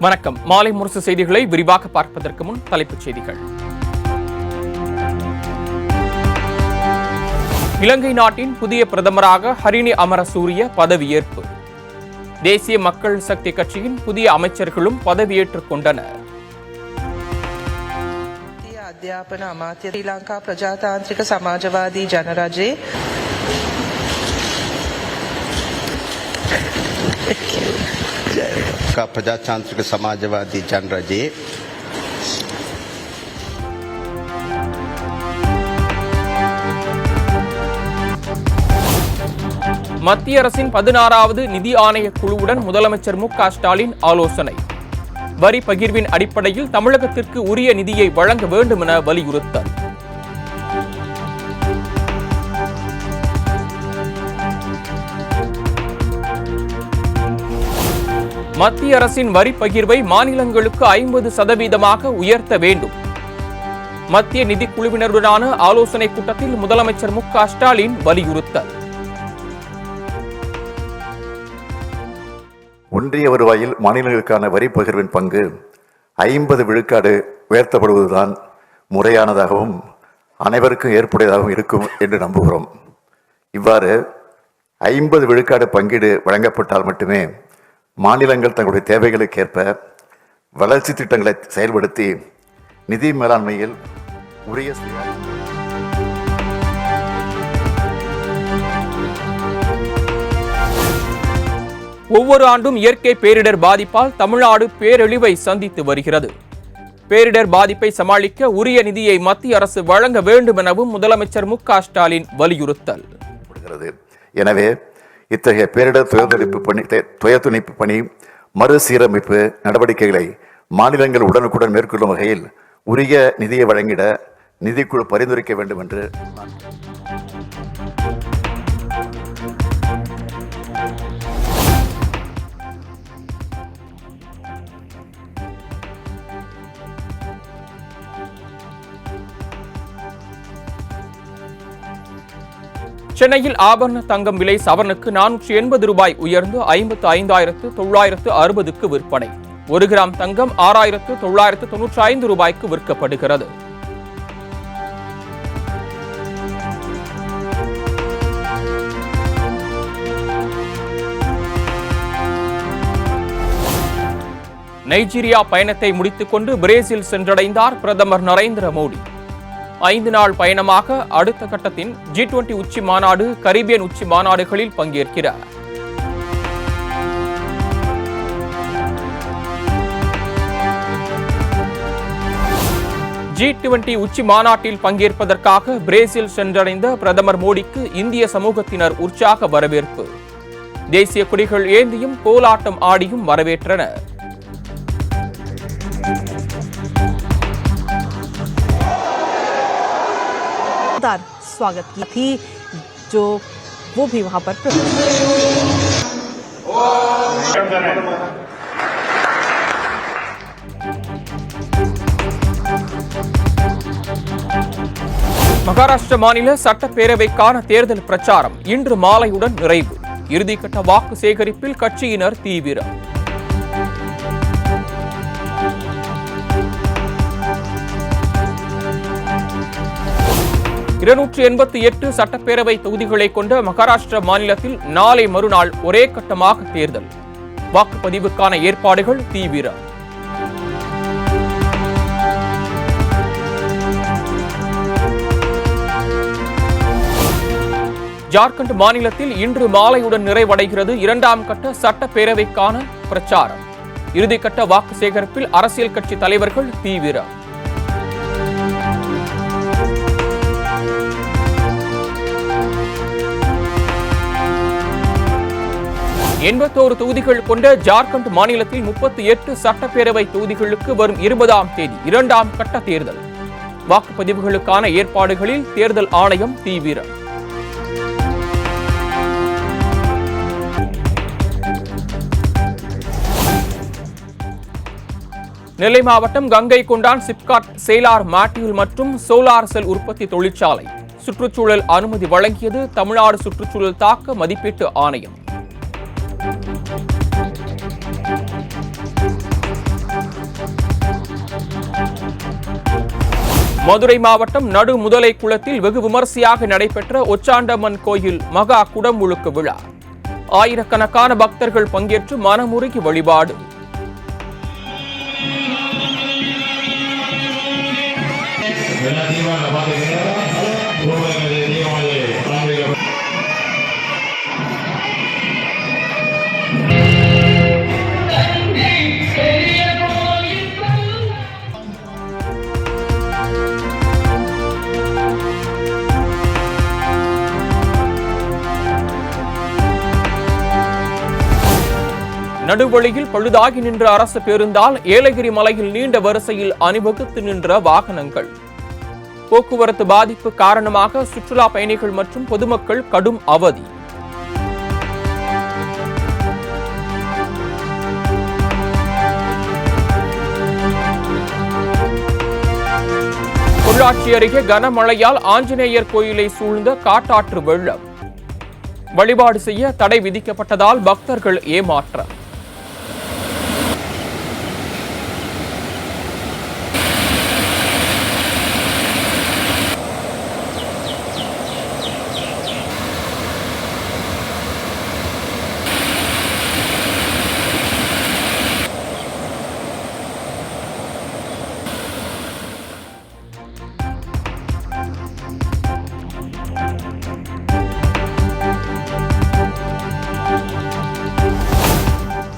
வணக்கம். மாலை முரசு செய்திகளை விரிவாக பார்ப்பதற்கு முன் தலைப்புச் செய்திகள். இலங்கை நாட்டின் புதிய பிரதமராக ஹரிணி அமரசூரிய பதவியேற்பு. தேசிய மக்கள் சக்தி கட்சியின் புதிய அமைச்சர்களும் பதவியேற்றுக் கொண்டனர். අධ්‍යාපන අමාත්‍ය ශ්‍රී ලංකා ප්‍රජාතාන්ත්‍රික සමාජවාදී ජනරජයේ ප්‍රජාතාන්ත්‍රික සමාජවාදී ජනරජයේ மத்திய அரசின் 16வது நிதி ஆணைய குழுவுடன் முதலமைச்சர் மு.க. ஸ்டாலின் ஆலோசனை. வரி பகிர்வின் அடிப்படையில் தமிழகத்திற்கு உரிய நிதியை வழங்க வேண்டும் என வலியுறுத்தல். மத்திய அரசின் வரி பகிர்வை மாநிலங்களுக்கு 50% உயர்த்த வேண்டும். மத்திய நிதிக்குழுவினருடனான ஆலோசனைக் கூட்டத்தில் முதலமைச்சர் மு.க. ஸ்டாலின் வலியுறுத்தல். ஒன்றிய வருவாயில் மாநிலங்களுக்கான வரி பகிர்வின் பங்கு 50 விழுக்காடு உயர்த்தப்படுவதுதான் முறையானதாகவும் அனைவருக்கும் ஏற்புடையதாகவும் இருக்கும் என்று நம்புகிறோம். இவ்வாறு 50 விழுக்காடு பங்கீடு வழங்கப்பட்டால் மட்டுமே மாநிலங்கள் தங்களுடைய தேவைகளுக்கேற்ப வளர்ச்சி திட்டங்களை செயல்படுத்தி நிதி மேலாண்மையில் உரிய ஒவ்வொரு ஆண்டும் இயற்கை பேரிடர் பாதிப்பால் தமிழ்நாடு பேரழிவை சந்தித்து வருகிறது. பேரிடர் பாதிப்பை சமாளிக்க உரிய நிதியை மத்திய அரசு வழங்க வேண்டும் எனவும் முதலமைச்சர் மு.க. ஸ்டாலின் வலியுறுத்தல். எனவே இத்தகைய பேரிடர் துயர்துணிப்பு பணி மறுசீரமைப்பு நடவடிக்கைகளை மாநிலங்கள் உடனுக்குடன் மேற்கொள்ளும் வகையில் உரிய நிதியை வழங்கிட நிதிக்குழு பரிந்துரைக்க வேண்டும் என்று சென்னையில் ஆபரண தங்கம் விலை சவரனுக்கு 480 ரூபாய் உயர்ந்து 55,960க்கு விற்பனை. 1 கிராம் தங்கம் 6,995 ரூபாய்க்கு விற்கப்படுகிறது. நைஜீரியா பயணத்தை முடித்துக் கொண்டு பிரேசில் சென்றடைந்தார் பிரதமர் நரேந்திர மோடி. 5 நாள் பயணமாக அடுத்த கட்டத்தின் G20 உச்சி மாநாடு, கரீபியன் உச்சி மாநாடுகளில் பங்கேற்கிறார். G20 உச்சி மாநாட்டில் பங்கேற்பதற்காக பிரேசில் சென்றடைந்த பிரதமர் மோடிக்கு இந்திய சமூகத்தினர் உற்சாக வரவேற்பு. தேசிய கொடிகள் ஏந்தியும் கோலாட்டம் ஆடியும் வரவேற்றனர். स्वागत की थी जो वो भी वहां पर மகாராஷ்டிர மாநில சட்டப்பேரவைக்கான தேர்தல் பிரச்சாரம் இன்று மாலையுடன் நிறைவு. இறுதிக்கட்ட வாக்கு சேகரிப்பில் கட்சியினர் தீவிரம். (288) சட்டப்பேரவை தொகுதிகளை கொண்ட மகாராஷ்டிர மாநிலத்தில் நாளை மறுநாள் ஒரே கட்டமாக தேர்தல். வாக்குப்பதிவுக்கான ஏற்பாடுகள் தீவிரம். ஜார்க்கண்ட் மாநிலத்தில் இன்று மாலையுடன் நிறைவடைகிறது 2ஆம் கட்ட சட்டப்பேரவைக்கான பிரச்சாரம். இறுதிக்கட்ட வாக்கு சேகரிப்பில் அரசியல் கட்சி தலைவர்கள் தீவிரம். 81 தொகுதிகள் கொண்ட ஜார்க்கண்ட் மாநிலத்தில் 38 சட்டப்பேரவை தொகுதிகளுக்கு வரும் 20ஆம் தேதி 2ஆம் கட்ட தேர்தல். வாக்குப்பதிவுகளுக்கான ஏற்பாடுகளில் தேர்தல் ஆணையம் தீவிரம். நெல்லை மாவட்டம் கங்கை கொண்டான் சிப்காட் சேலார் மாட்டியூல் மற்றும் சோலார் செல் உற்பத்தி தொழிற்சாலை சுற்றுச்சூழல் அனுமதி வழங்கியது தமிழ்நாடு சுற்றுச்சூழல் தாக்க மதிப்பீட்டு ஆணையம். மதுரை மாவட்டம் நடுமுதலை குளத்தில் வெகு விமரிசையாக நடைபெற்ற ஒச்சாண்டம்மன் கோயில் மகா குடமுழுக்கு விழா. ஆயிரக்கணக்கான பக்தர்கள் பங்கேற்று மனமுருகி வழிபாடு. நடுவழியில் பழுதாகி நின்ற அரசு பேருந்தால் ஏலகிரி மலையில் நீண்ட வரிசையில் அணிவகுத்து நின்ற வாகனங்கள். போக்குவரத்து பாதிப்பு காரணமாக சுற்றுலா பயணிகள் மற்றும் பொதுமக்கள் கடும் அவதி. பொள்ளாச்சி அருகே கனமழையால் ஆஞ்சநேயர் கோயிலை சூழ்ந்த காட்டாற்று வெள்ளம். வழிபாடு செய்ய தடை விதிக்கப்பட்டதால் பக்தர்கள் ஏமாற்றம்.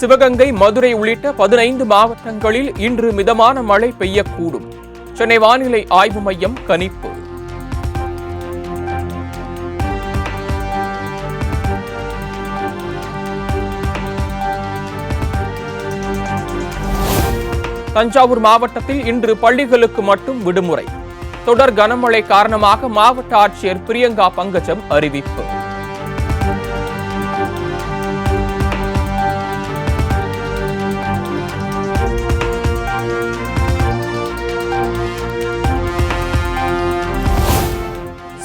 சிவகங்கை, மதுரை உள்ளிட்ட 15 மாவட்டங்களில் இன்று மிதமான மழை பெய்யக்கூடும். சென்னை வானிலை ஆய்வு மையம் கணிப்பு. தஞ்சாவூர் மாவட்டத்தில் இன்று பள்ளிகளுக்கு மட்டும் விடுமுறை. தொடர் கனமழை காரணமாக மாவட்ட ஆட்சியர் பிரியங்கா பங்கஜம் அறிவிப்பு.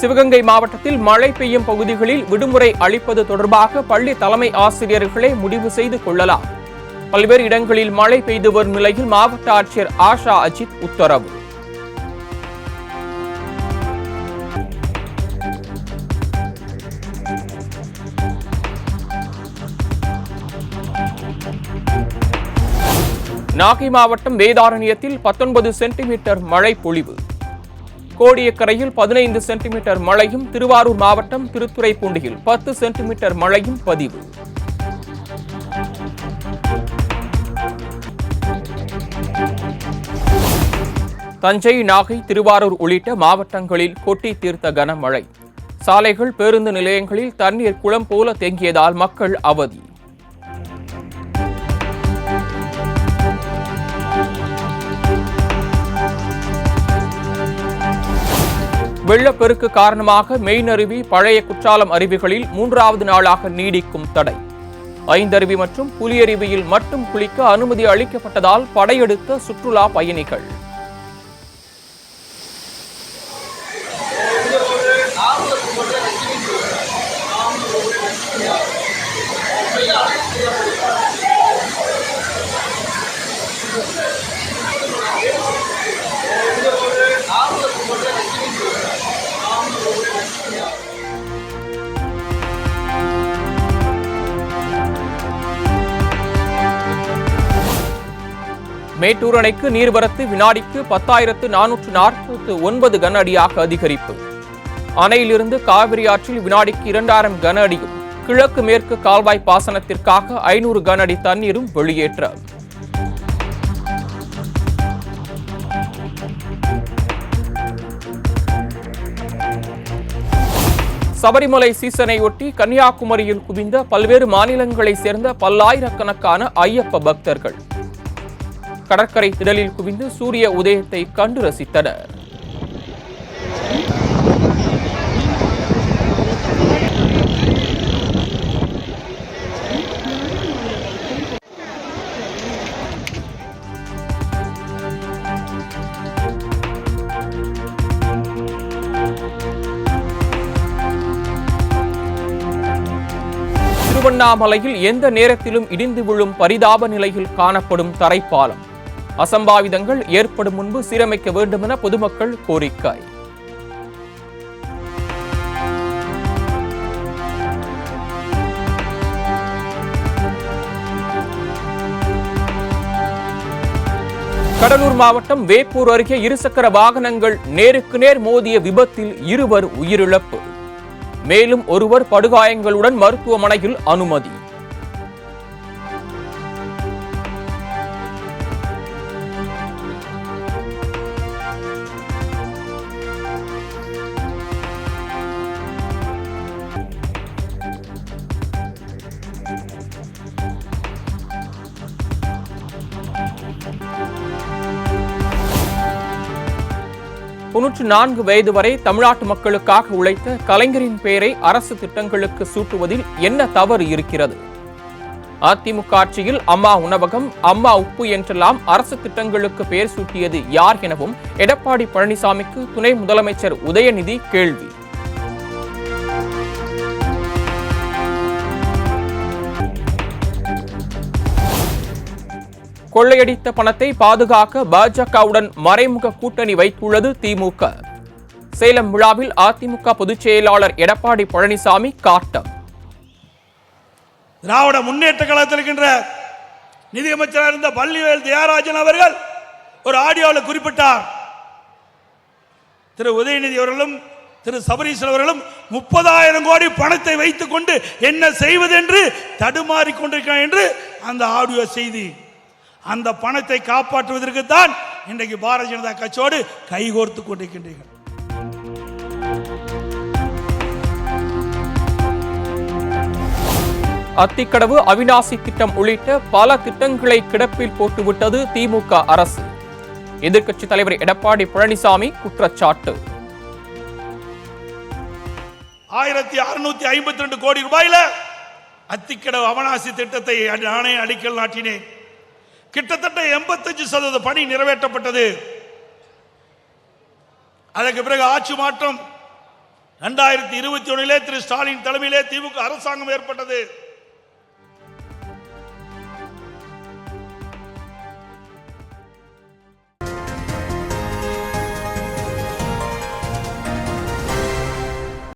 சிவகங்கை மாவட்டத்தில் மழை பெய்யும் பகுதிகளில் விடுமுறை அளிப்பது தொடர்பாக பள்ளி தலைமை ஆசிரியர்களே முடிவு செய்து கொள்ளலாம். பல்வேறு இடங்களில் மழை பெய்து வரும் நிலையில் மாவட்ட ஆட்சியர் ஆஷா அஜித் உத்தரவு. நாகை மாவட்டம் வேதாரண்யத்தில் 19 சென்டிமீட்டர் மழை பொழிவு. கோடியக்கரையில் 15 சென்டிமீட்டர் மழையும், திருவாரூர் மாவட்டம் திருத்துறைப்பூண்டியில் 10 சென்டிமீட்டர் மழையும் பதிவு. தஞ்சை, நாகை, திருவாரூர் உள்ளிட்ட மாவட்டங்களில் கொட்டி தீர்த்த கனமழை. சாலைகள், பேருந்து நிலையங்களில் தண்ணீர் குளம் போல தேங்கியதால் மக்கள் அவதி. வெள்ளப்பெருக்கு காரணமாக மெயினருவி, பழைய குற்றாலம் அருவிகளில் 3வது நாளாக நீடிக்கும் தடை. ஐந்தருவி மற்றும் புலியருவியில் மட்டும் குளிக்க அனுமதி அளிக்கப்பட்டதால் படையெடுத்த சுற்றுலா பயணிகள். மேட்டூர் அணைக்கு நீர்வரத்து வினாடிக்கு 10,449 கன அடியாக அதிகரிப்பு. அணையிலிருந்து காவிரி ஆற்றில் வினாடிக்கு 2000 கன அடியும், கிழக்கு மேற்கு கால்வாய் பாசனத்திற்காக 500 கன அடி தண்ணீரும் வெளியேற்றம். சபரிமலை சீசனை ஒட்டி கன்னியாகுமரியில் குவிந்த பல்வேறு மாநிலங்களைச் சேர்ந்த பல்லாயிரக்கணக்கான ஐயப்ப பக்தர்கள் கடற்கரை திடலில் குவிந்து சூரிய உதயத்தை கண்டு ரசித்தனர். திருவண்ணாமலையில் எந்த நேரத்திலும் இடிந்து விழும் பரிதாப நிலையில் காணப்படும் தரைப்பாலம். அசம்பாவிதங்கள் ஏற்படும் முன்பு சீரமைக்க வேண்டும் என பொதுமக்கள் கோரிக்கை. கடலூர் மாவட்டம் வேப்பூர் அருகே இருசக்கர வாகனங்கள் நேருக்கு நேர் மோதிய விபத்தில் இருவர் உயிரிழப்பு. மேலும் ஒருவர் படுகாயங்களுடன் மருத்துவமனையில் அனுமதி. தொன்னூற்று 4 வயது வரை தமிழ்நாட்டு மக்களுக்காக உழைத்த கலைஞரின் பெயரை அரசு திட்டங்களுக்கு சூட்டுவதில் என்ன தவறு இருக்கிறது? அதிமுக ஆட்சியில் அம்மா உணவகம், அம்மா உப்பு என்றெல்லாம் அரசு திட்டங்களுக்கு பெயர் சூட்டியது யார் எனவும் எடப்பாடி பழனிசாமிக்கு துணை முதலமைச்சர் உதயநிதி கேள்வி. கொள்ளையடித்த பணத்தை பாதுகாக்க பாஜகவுடன் மறைமுக கூட்டணி வைத்துள்ளது திமுக. சேலம் விழாவில் அதிமுக பொதுச் செயலாளர் எடப்பாடி பழனிசாமி காட்டம். திராவிட முன்னேற்ற கழகத்தில் இருக்கின்ற நிதியமைச்சராக இருந்த பள்ளிவேல் தியாகராஜன் அவர்கள் ஒரு ஆடியோவில் குறிப்பிட்டார், திரு உதயநிதி அவர்களும் திரு சபரீசன் அவர்களும் 30,000 கோடி பணத்தை வைத்துக் கொண்டு என்ன செய்வது என்று தடுமாறி கொண்டிருக்கிறார் என்று அந்த ஆடியோ செய்தி. அந்த பணத்தை காப்பாற்றுவதற்கு தான் இன்றைக்கு பாரதிய ஜனதா கட்சியோடு கைகோர்த்து கொண்டிருக்கின்றீர்கள். அத்திக்கடவு, அவிநாசி திட்டம் உள்ளிட்ட பல திட்டங்களை கிடப்பில் போட்டுவிட்டது திமுக அரசு. எதிர்க்கட்சித் தலைவர் எடப்பாடி பழனிசாமி குற்றச்சாட்டு. 1652 கோடி ரூபாயில அத்திக்கடவு அவிநாசி திட்டத்தை நானே அடிக்கல் நாட்டினேன். கிட்டத்தட்ட 85% பணி நிறைவேற்றப்பட்டது. அதற்கு பிறகு ஆட்சி மாற்றம் 2021 திரு ஸ்டாலின் தலைமையிலே திமுக அரசாங்கம் ஏற்பட்டது.